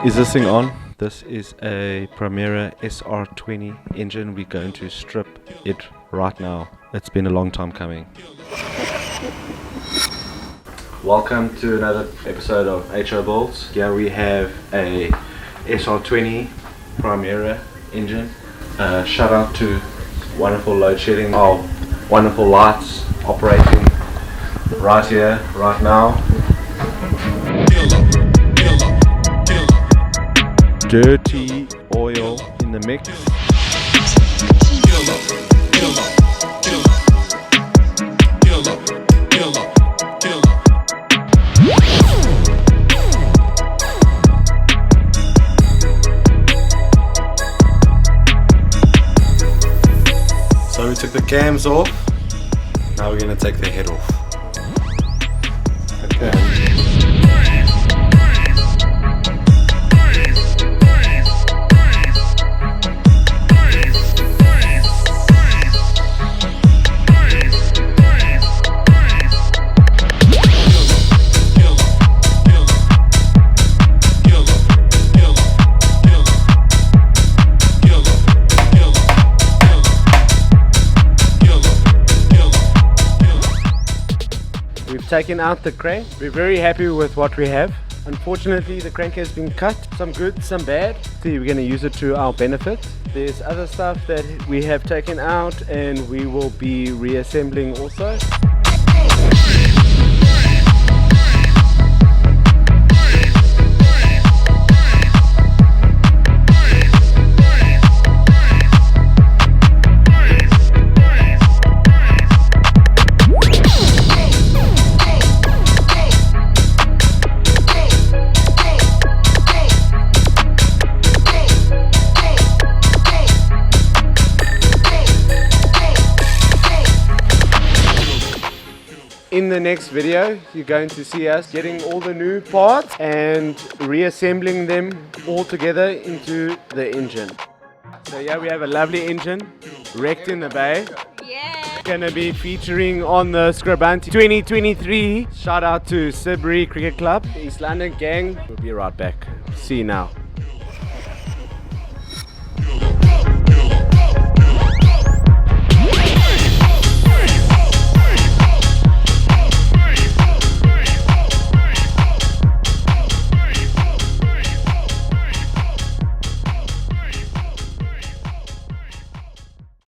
Is this thing on? This is a Primera SR20 engine. We're going to strip it right now. It's been a long time coming. Welcome to another episode of HO Builds. Here we have a SR20 Primera engine. Shout out to wonderful load shedding. Our wonderful lights operating right here, right now. Dirty oil in the mix. So we took the cams off, now we're going to take the head off. Okay. We've taken out the crank. We're very happy with what we have. Unfortunately, the crank has been cut, some good, some bad. See, we're going to use it to our benefit. There's other stuff that we have taken out and we will be reassembling also. In the next video, you're going to see us getting all the new parts and reassembling them all together into the engine. So yeah, we have a lovely engine, wrecked in the bay. Yeah. Gonna be featuring on the Scrabanti 2023. Shout out to Sudbury Cricket Club, East London gang. We'll be right back. See you now.